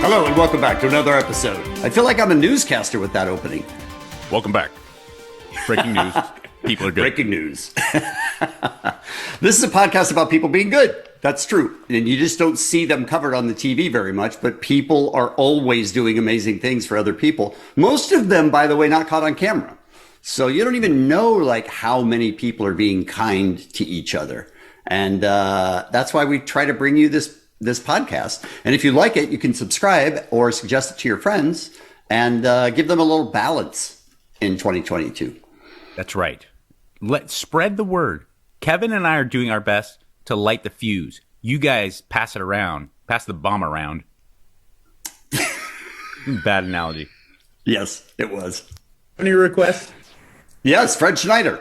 Hello and welcome back to another episode. I feel like I'm a newscaster with that opening. Welcome back. Breaking news. People are good. Breaking news. This is a podcast about people being good. That's true. And you just don't see them covered on the TV very much, but people are always doing amazing things for other people. Most of them, by the way, not caught on camera. So you don't even know like how many people are being kind to each other. And that's why we try to bring you this podcast. And if you like it, you can subscribe or suggest it to your friends and give them a little balance in 2022. That's right. Let's spread the word. Kevin and I are doing our best to light the fuse. You guys pass it around. Pass the bomb around. Bad analogy. Yes, it was. Any requests? Yes, Fred Schneider.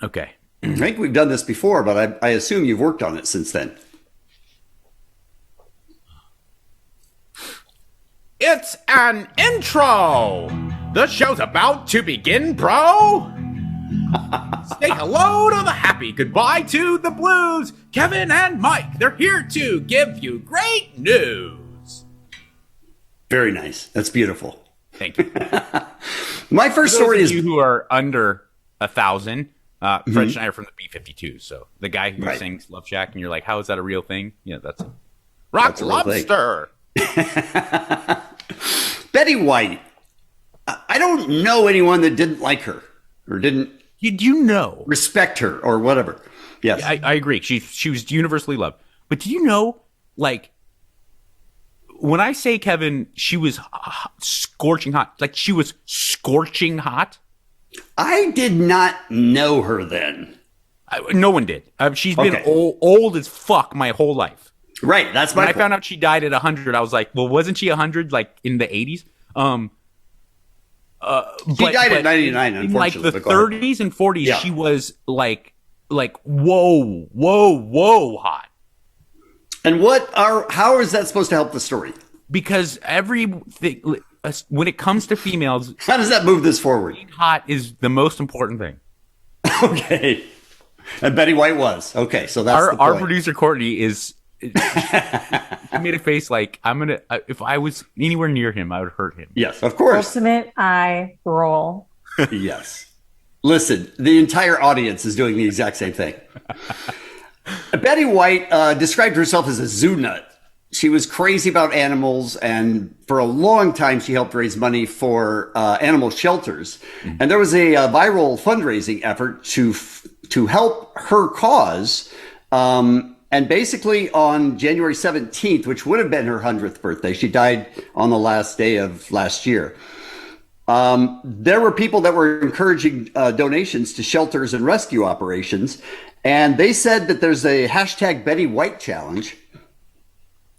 Okay. I think we've done this before, but I assume you've worked on it since then. It's an intro. The show's about to begin, bro. Say hello to the happy, goodbye to the blues. Kevin and Mike, they're here to give you great news. Very nice. That's beautiful. Thank you. My first story is you who are under 1,000. Fred Schneider from the B-52. So the guy who sings Love Shack, and you're like, how is that a real thing? Yeah, that's a Rock Lobster. Betty White. I don't know anyone that didn't like her or didn't you know respect her or whatever. Yes, I agree. She was universally loved. But do you know, like, when I say, Kevin, she was scorching hot, like she was scorching hot. I did not know her then. No one did. She's been old as fuck my whole life. Right, that's my When I found out she died at 100, I was like, well, wasn't she 100 like in the 80s? She died at 99, unfortunately. In like the 30s and 40s, she was like whoa hot. And how is that supposed to help the story? Because everything, when it comes to females, how does that move this forward? Being hot is the most important thing. Okay. And Betty White was. Okay, so that's our producer Courtney is. He made a face like I'm gonna. If I was anywhere near him, I would hurt him. Yes, of course. Ultimate eye roll. Yes. Listen, the entire audience is doing the exact same thing. Betty White described herself as a zoo nut. She was crazy about animals, and for a long time, she helped raise money for animal shelters. Mm-hmm. And there was a viral fundraising effort to help her cause. And basically on January 17th, which would have been her 100th birthday, she died on the last day of last year. There were people that were encouraging donations to shelters and rescue operations. And they said that there's a hashtag Betty White challenge.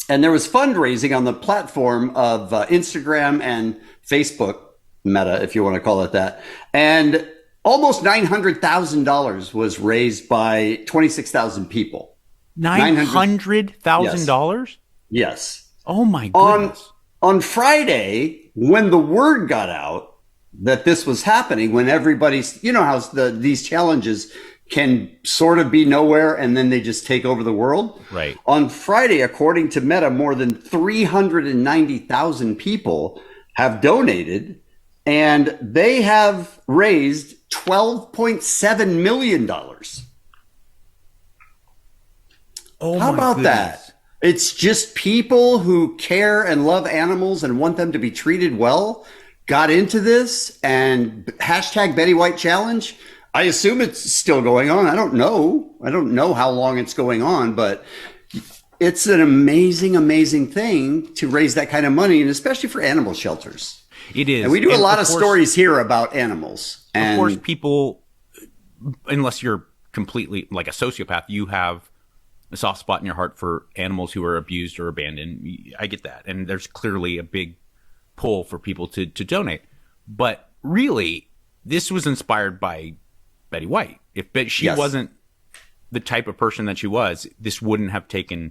And there was fundraising on the platform of Instagram and Facebook, Meta, if you want to call it that. And almost $900,000 was raised by 26,000 people. $900,000? Yes. Oh my goodness. On Friday, when the word got out that this was happening, when everybody's, you know how these challenges can sort of be nowhere and then they just take over the world. Right. On Friday, according to Meta, more than 390,000 people have donated, and they have raised $12.7 million. Oh, how about that? It's just people who care and love animals and want them to be treated well got into this, and hashtag Betty White challenge. I assume it's still going on. I don't know. I don't know how long it's going on, but it's an amazing, amazing thing to raise that kind of money, and especially for animal shelters. It is. And we do a lot of stories here about animals. Of course, people, unless you're completely like a sociopath, you have a soft spot in your heart for animals who are abused or abandoned. I get that. And there's clearly a big pull for people to donate. But really, this was inspired by Betty White. If she wasn't the type of person that she was, this wouldn't have taken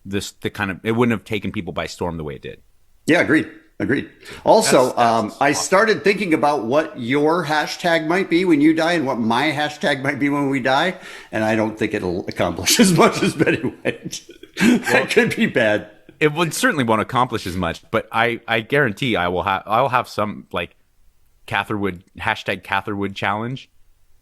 it wouldn't have taken people by storm the way it did. Yeah, agreed. Also, I started thinking about what your hashtag might be when you die and what my hashtag might be when we die. And I don't think it'll accomplish as much as Betty White. That could be bad. it would certainly won't accomplish as much, but I guarantee I'll have some like Catherwood #Catherwood challenge,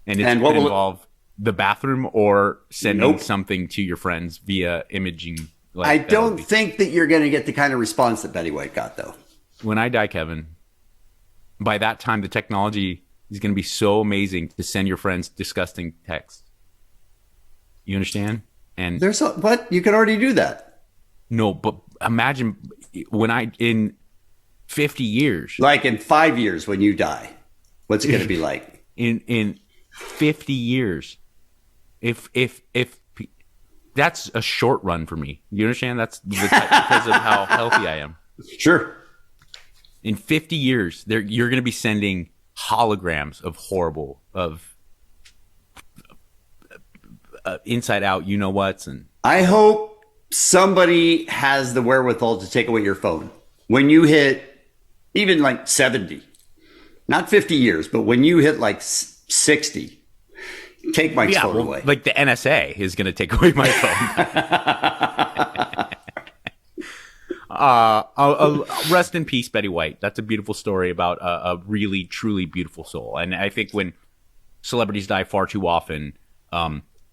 and it's going to involve the bathroom or sending something to your friends via imaging. Like, I don't think that you're going to get the kind of response that Betty White got, though. When I die, Kevin, by that time the technology is going to be so amazing to send your friends disgusting texts. You understand? And what? You can already do that. No, but imagine in 50 years. Like in 5 years when you die, what's it going to be like? In 50 years. If that's a short run for me. You understand? That's because of how healthy I am. Sure. In 50 years, you're going to be sending holograms of inside out, you know what's, and I hope somebody has the wherewithal to take away your phone when you hit even like 70, not 50 years, but when you hit like 60. Take my phone away. Like the NSA is going to take away my phone. Rest in peace, Betty White. That's a beautiful story about a really, truly beautiful soul. And I think when celebrities die far too often,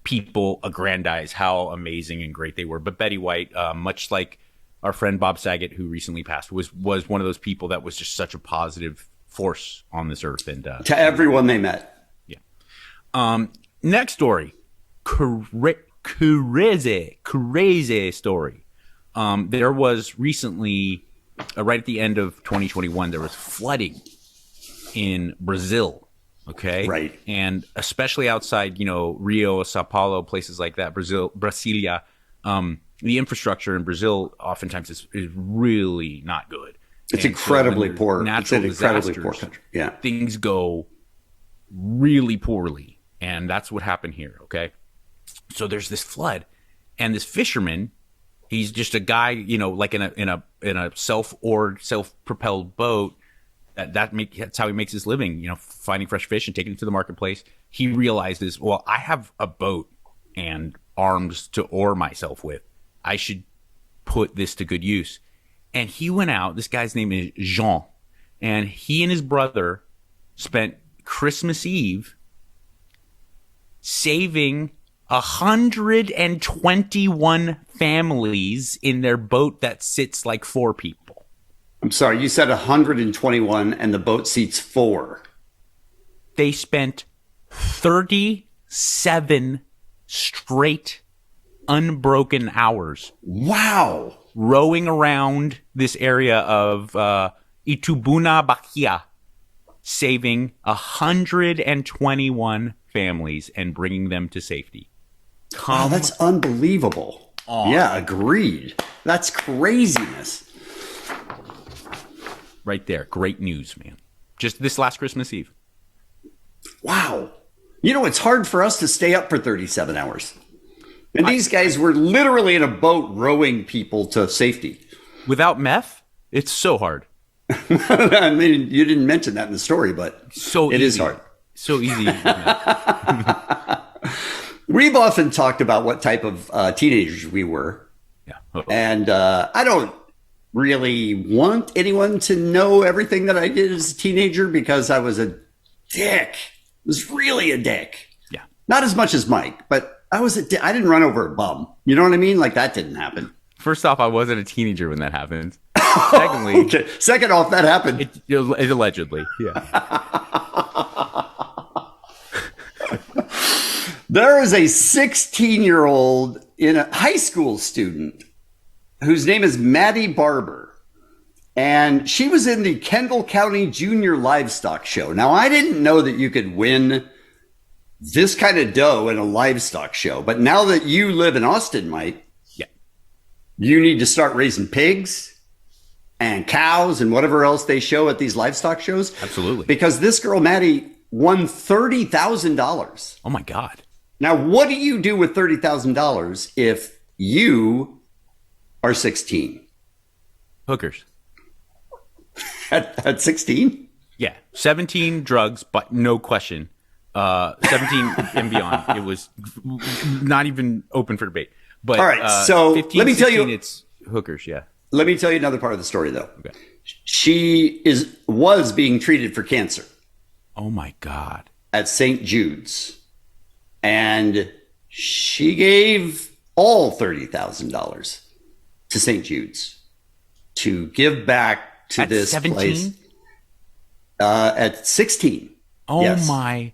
people aggrandize how amazing and great they were. But Betty White, much like our friend Bob Saget, who recently passed, was one of those people that was just such a positive force on this earth. And to everyone they met. Next story, crazy story. There was recently, right at the end of 2021, there was flooding in Brazil. Okay, right, and especially outside, Rio, Sao Paulo, places like that, Brasilia. The infrastructure in Brazil oftentimes is really not good. It's incredibly poor. Natural incredibly poor country. Yeah, things go really poorly. And that's what happened here, okay? So there's this flood, and this fisherman, he's just a guy, like in a self-oared, self-propelled boat. That's how he makes his living, finding fresh fish and taking it to the marketplace. He realizes, well, I have a boat and arms to oar myself with. I should put this to good use. And he went out. This guy's name is Jean, and he and his brother spent Christmas Eve saving 121 families in their boat that sits like 4 people. I'm sorry, you said 121 and the boat seats 4. They spent 37 straight unbroken hours. Wow. Rowing around this area of Itubuna, Bahia, saving 121 families and bringing them to safety. Wow, that's unbelievable. Yeah, agreed. That's craziness. Right there. Great news, man. Just this last Christmas Eve. Wow. It's hard for us to stay up for 37 hours. And these guys were literally in a boat rowing people to safety. Without meth, it's so hard. I mean, you didn't mention that in the story, but it is hard. So easy. We've often talked about what type of teenagers we were. Yeah. And I don't really want anyone to know everything that I did as a teenager because I was a dick. I was really a dick. Yeah. Not as much as Mike, but I didn't run over a bum. You know what I mean? Like that didn't happen. First off, I wasn't a teenager when that happened. Secondly, okay. Second off, that happened. It allegedly, yeah. There is a 16-year-old in a high school student whose name is Maddie Barber. And she was in the Kendall County Junior Livestock Show. Now, I didn't know that you could win this kind of dough in a livestock show. But now that you live in Austin, Mike, you need to start raising pigs and cows and whatever else they show at these livestock shows. Absolutely. Because this girl, Maddie, won $30,000. Oh, my God. Now, what do you do with $30,000 if you are 16? Hookers. At 16? Yeah. 17 drugs, but no question. 17 and beyond. It was not even open for debate. But all right, so 15, let me 16, tell you, it's hookers, yeah. Let me tell you another part of the story, though. Okay. She was being treated for cancer Oh my God. at St. Jude's, and she gave all $30,000 to St. Jude's to give back to At this 17? place. At 16. Oh Yes. my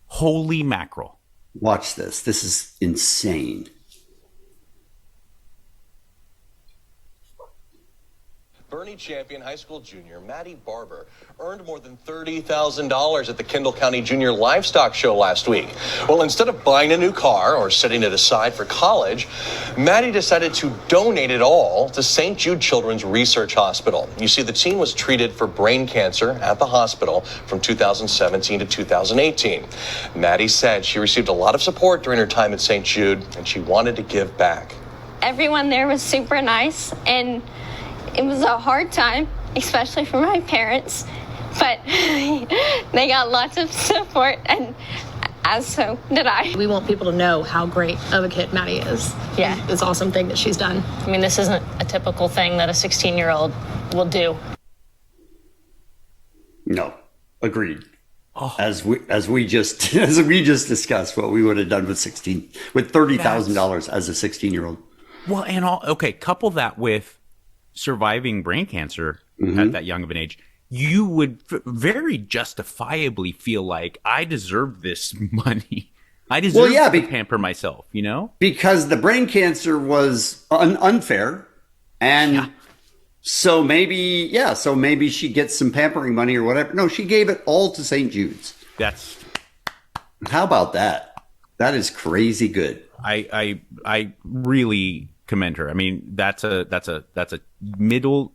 holy mackerel. Watch this. This is insane. Bernie champion high school junior Maddie Barber earned more than $30,000 at the Kendall County Junior Livestock Show last week. Well, instead of buying a new car or setting it aside for college, Maddie decided to donate it all to St. Jude Children's Research Hospital. You see, the teen was treated for brain cancer at the hospital from 2017 to 2018. Maddie said she received a lot of support during her time at St. Jude, and she wanted to give back. Everyone there was super nice, and it was a hard time, especially for my parents, but they got lots of support, and as so did I. We want people to know how great of a kid Maddie is. Yeah. This awesome thing that she's done. I mean, this isn't a typical thing that a 16-year-old will do. No, agreed. As we just discussed, what we would have done with $30,000 as a 16-year-old. Well, and couple that with surviving brain cancer at that young of an age, you would very justifiably feel like I deserve this money. I deserve to pamper myself, you know? Because the brain cancer was unfair. And so maybe she gets some pampering money or whatever. No, she gave it all to St. Jude's. How about that? That is crazy good. I really commend her. I mean, that's a middle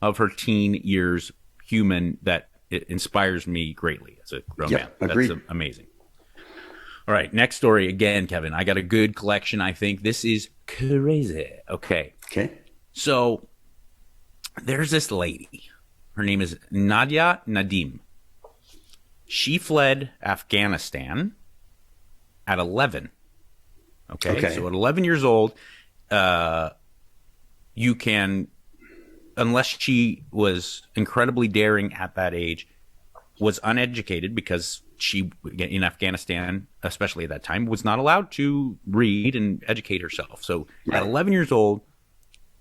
of her teen years human that it inspires me greatly as a grown man. Agreed. That's amazing. All right, next story again, Kevin. I got a good collection, I think. This is crazy. Okay. So there's this lady. Her name is Nadia Nadim. She fled Afghanistan at 11. Okay. So at 11 years old, you can, unless she was incredibly daring at that age, was uneducated because she, in Afghanistan, especially at that time, was not allowed to read and educate herself. So at 11 years old,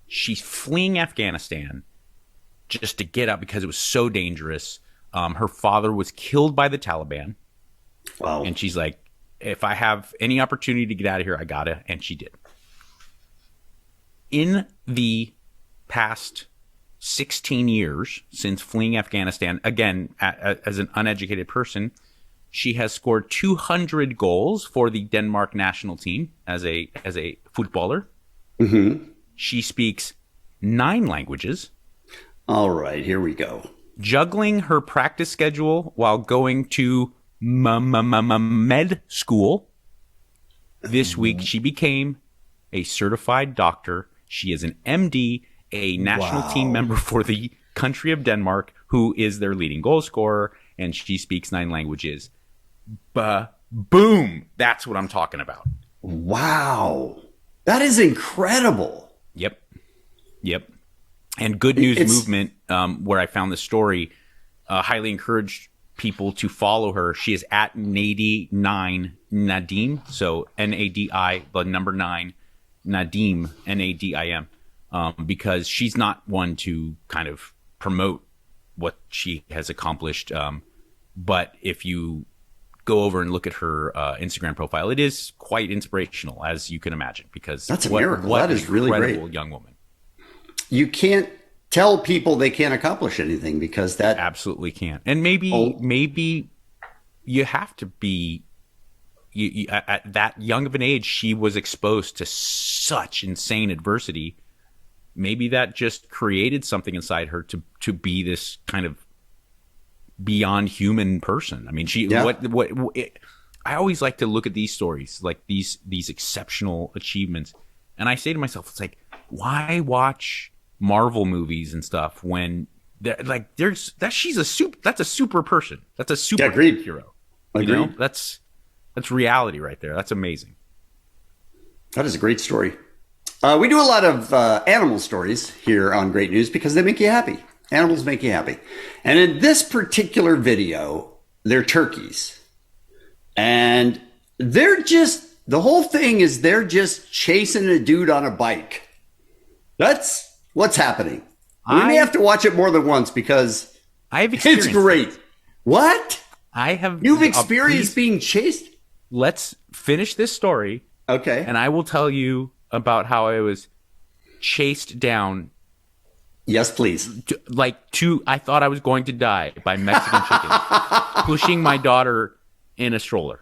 she's fleeing Afghanistan just to get out because it was so dangerous. Her father was killed by the Taliban. Wow. And she's like, if I have any opportunity to get out of here, I gotta. And she did. In the past 16 years since fleeing Afghanistan, again, as an uneducated person, she has scored 200 goals for the Denmark national team as a footballer. Mm-hmm. She speaks 9 languages. All right, here we go. Juggling her practice schedule while going to med school. This week, she became a certified doctor. She is an MD, a national team member for the country of Denmark, who is their leading goal scorer, and she speaks 9 languages. Boom! That's what I'm talking about. Wow. That is incredible. Yep. And Good News Movement, where I found this story, highly encouraged people to follow her. She is at Nadi9 Nadim, so Nadi, the number 9, Nadim, Nadim, because she's not one to kind of promote what she has accomplished. But if you go over and look at her Instagram profile, it is quite inspirational, as you can imagine, because that's a miracle. That is really great. Young woman. You can't tell people they can't accomplish anything because that absolutely can't. And maybe you have to be. You, at that young of an age, she was exposed to such insane adversity. Maybe that just created something inside her to be this kind of beyond human person. I mean, I always like to look at these stories, like these exceptional achievements, and I say to myself, it's like, why watch Marvel movies and stuff when she's that's a super person. That's a super hero. Agreed. You know? That's reality right there. That's amazing. That is a great story. We do a lot of animal stories here on Great News because they make you happy. Animals make you happy. And in this particular video, they're turkeys. And they're just, the whole thing is they're just chasing a dude on a bike. That's what's happening. We may have to watch it more than once because it's great. It. What? You've experienced being chased? Let's finish this story. Okay. And I will tell you about how I was chased down. Yes, please. I thought I was going to die by Mexican chickens, pushing my daughter in a stroller.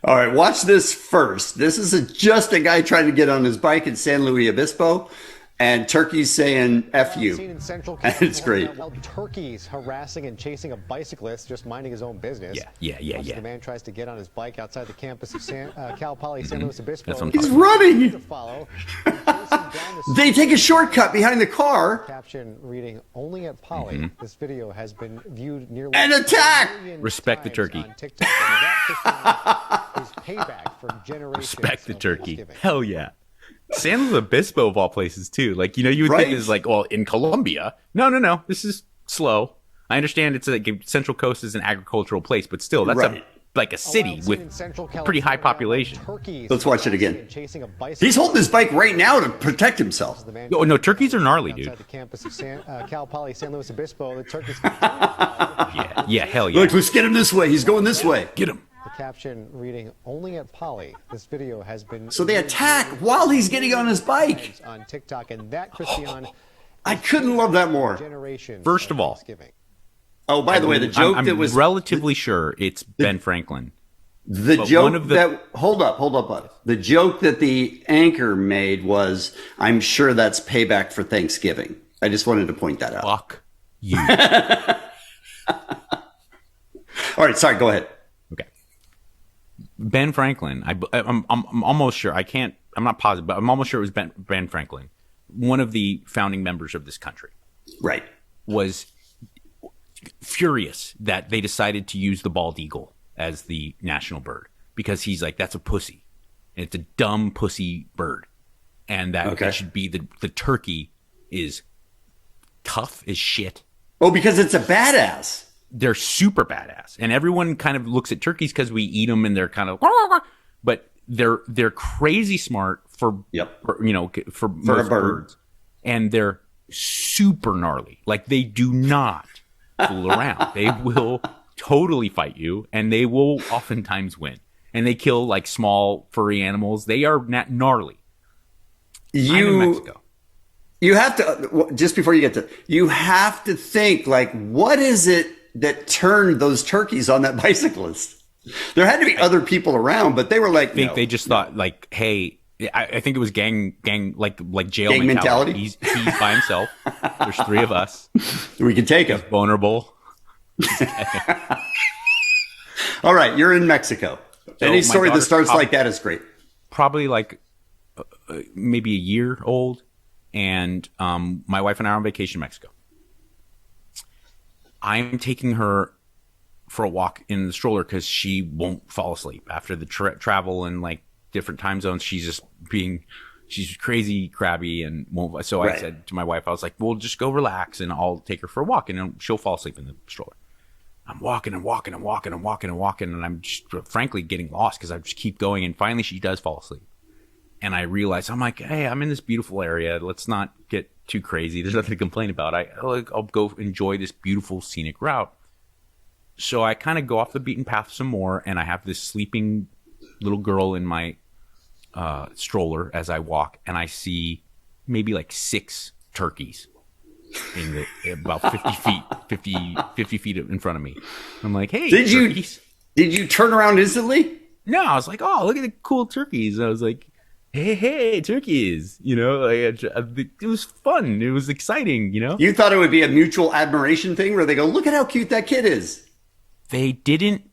All right, watch this first. This is just a guy trying to get on his bike in San Luis Obispo, and turkeys saying F you. And it's great. Turkeys harassing and chasing a bicyclist just minding his own business. Yeah. The man tries to get on his bike outside the campus of Cal Poly San Luis Obispo. He's running. They take a shortcut behind the car. Caption reading, only at Poly. This video has been viewed nearly an attack. Respect the turkey. Respect the turkey. Hell yeah. San Luis Obispo of all places too. Like, you would think this is like, well, in Colombia. No. This is slow. I understand it's like Central Coast is an agricultural place, but still, that's like a city with pretty high population. Let's watch it again. He's holding his bike right now to protect himself. No, turkeys are gnarly, dude. The campus of Cal Poly San Luis Obispo, the turkeys. Yeah, hell yeah. Look, let's get him this way. He's going this way. Get him. The caption reading, only at Poly. This video has been... So they attack while he's getting on his bike. On TikTok, and that, Christian... I couldn't love that more. First of all... Oh, by the way, the joke that was... I'm relatively sure it's Ben Franklin. The joke that... Hold up. The joke that the anchor made was, I'm sure that's payback for Thanksgiving. I just wanted to point that out. Fuck you. All right, sorry, go ahead. Okay. Ben Franklin, I'm almost sure, I'm not positive, but I'm almost sure it was Ben Franklin, one of the founding members of this country. Right. Was furious that they decided to use the bald eagle as the national bird because he's like, that's a pussy. It's a dumb pussy bird. And that it should be the turkey is tough as shit. Oh, because it's a badass. They're super badass. And everyone kind of looks at turkeys because we eat them and they're kind of, but they're crazy smart for most birds. And they're super gnarly. Like, they do not fool around. They will totally fight you, and they will oftentimes win. And they kill like small furry animals. They are gnarly. I'm in Mexico. You have to, just before you get to, you have to think, like, what is it that turned those turkeys on that bicyclist? There had to be other people around, but they were like, they just thought, like, hey, I think it was gang like jail gang mentality. He's by himself. There's three of us. We can take him. Vulnerable. All right, you're in Mexico. So any story that starts like that is great. Probably like maybe a year old, and my wife and I are on vacation in Mexico. I'm taking her for a walk in the stroller because she won't fall asleep after the travel and like different time zones. She's crazy crabby and won't. So I said to my wife, I was like, "Well, just go relax, and I'll take her for a walk, and she'll fall asleep in the stroller." I'm walking, and I'm just frankly getting lost because I just keep going, and finally she does fall asleep. And I realize, I'm like, hey, I'm in this beautiful area. Let's not get too crazy. There's nothing to complain about. I'll go enjoy this beautiful scenic route. So I kind of go off the beaten path some more, and I have this sleeping little girl in my stroller as I walk, and I see maybe like 6 turkeys in about 50 feet in front of me. I'm like, hey, turkeys. Did you turn around instantly? No, I was like, oh, look at the cool turkeys. I was like, hey, turkeys. It was fun. It was exciting, You thought it would be a mutual admiration thing where they go, look at how cute that kid is. They didn't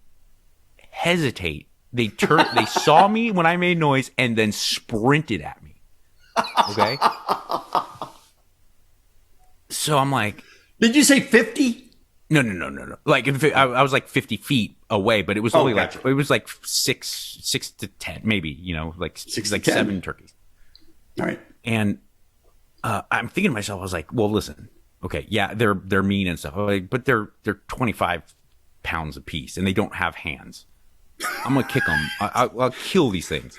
hesitate. They saw me when I made noise and then sprinted at me. Okay? So I'm like... Did you say 50? No. Like, I was like 50 feet away, but it was only gotcha. it was like 6 to 10, maybe, like 6 like to 10. 7 turkeys. All right. And I'm thinking to myself, I was like, well, listen, okay, yeah, they're mean and stuff, but they're 25 pounds apiece and they don't have hands. I'm gonna kick them. I'll kill these things.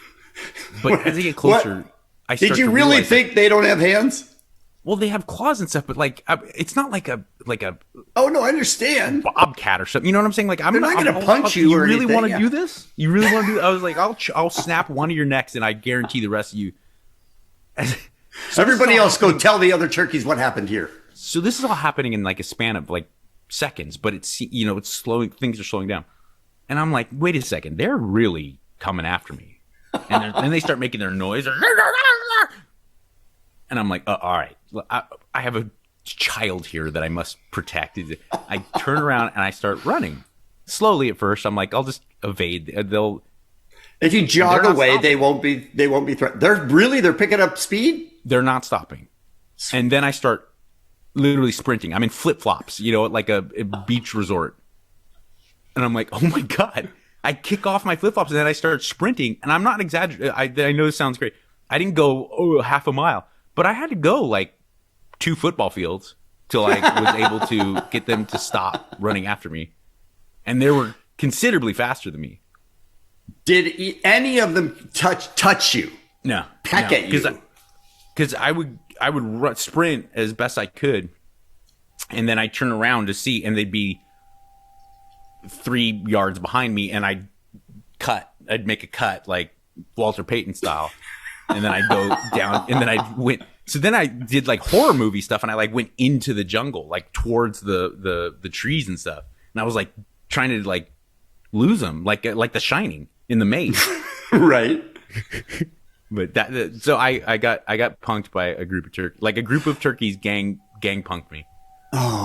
But as I get closer, I start Did you to really realize think they don't have hands? Well, they have claws and stuff, but like it's not like a Oh no, I understand. bobcat or something. You know what I'm saying? Like They're not going to punch you. You or really anything. want to Yeah. do this? You really want to do? I was like, I'll snap one of your necks, and I guarantee the rest of you. So Everybody else, go tell the other turkeys what happened here. So this is all happening in like a span of like seconds, but it's it's slowing. Things are slowing down, and I'm like, wait a second, they're really coming after me, and then they start making their noise, and I'm like, all right, I have a child here that I must protect. I turn around and I start running slowly at first. I'm like, I'll just evade. If you jog They're not away, stopping. they won't be threatened. They're picking up speed. They're not stopping, and then I start literally sprinting. I'm in flip flops, like a beach resort, and I'm like, oh my god! I kick off my flip flops and then I start sprinting, and I'm not exaggerating. I know this sounds great. I didn't go half a mile, but I had to go like 2 football fields till I was able to get them to stop running after me, and they were considerably faster than me. Did any of them touch you? No, Peck at you? Because I would sprint as best I could, and then I turn around to see, and they'd be 3 yards behind me, and I'd make a cut like Walter Payton style, and then I'd go down, and then I went. So then I did like horror movie stuff, and I like went into the jungle, like towards the trees and stuff, and I was like trying to like lose them, like The Shining in the maze, Right. But so I got punked by a group of turkeys gang punked me. Oh,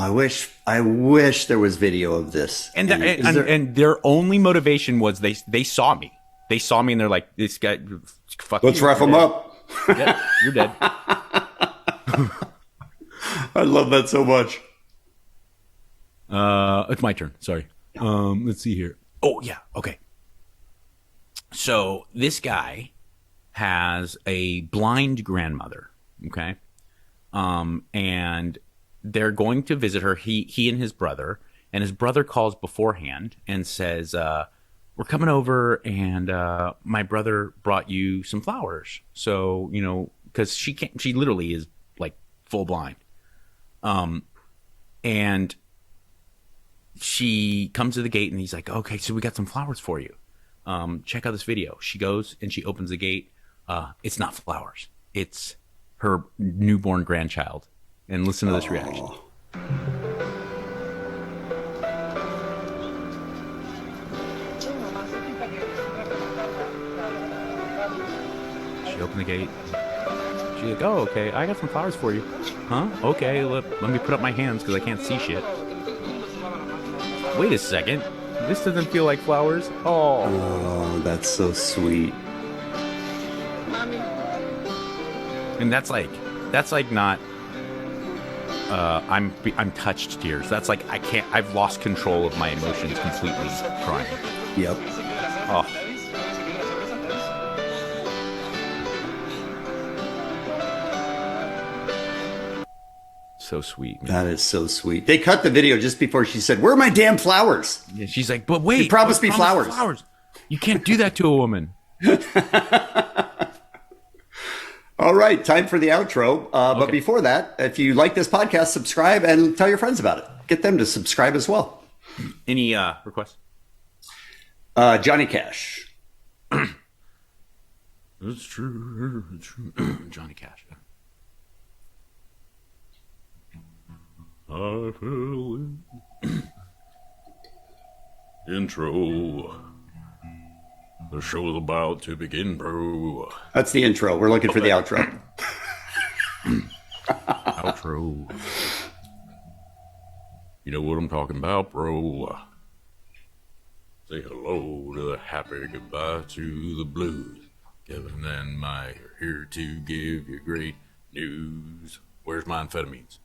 I wish there was video of this. And their only motivation was they saw me. They saw me and they're like, this guy, fuck Let's you, rough you're him dead. up. Yeah, you're dead. I love that so much. It's my turn. Sorry. Let's see here. Oh yeah. Okay. So this guy has a blind grandmother. Okay. And they're going to visit her. He and his brother calls beforehand and says, we're coming over and, my brother brought you some flowers. So, cause she literally is like full blind. And she comes to the gate and he's like, okay, so we got some flowers for you. Check out this video. She goes and she opens the gate. It's not flowers. It's her newborn grandchild. And listen to this reaction. She opened the gate. She's like, oh, okay, I got some flowers for you. Huh? Okay, let me put up my hands because I can't see shit. Wait a second. This doesn't feel like flowers. Oh, that's so sweet. And that's like not I'm touched tears. That's like I've lost control of my emotions completely crying. Yep. Oh. So sweet, man. That is so sweet. They cut the video just before she said, "Where are my damn flowers?" Yeah, she's like, but wait, you promised me flowers. You can't do that to a woman. All right, time for the outro. But Okay. before that, if you like this podcast, subscribe and tell your friends about it. Get them to subscribe as well. Any requests? Johnny Cash. It's true. Johnny Cash. I fell in. Intro. The show's about to begin, bro. That's the intro. We're looking for the outro. Outro. You know what I'm talking about, bro. Say hello to the happy, goodbye to the blues. Kevin and Mike are here to give you great news. Where's my amphetamines?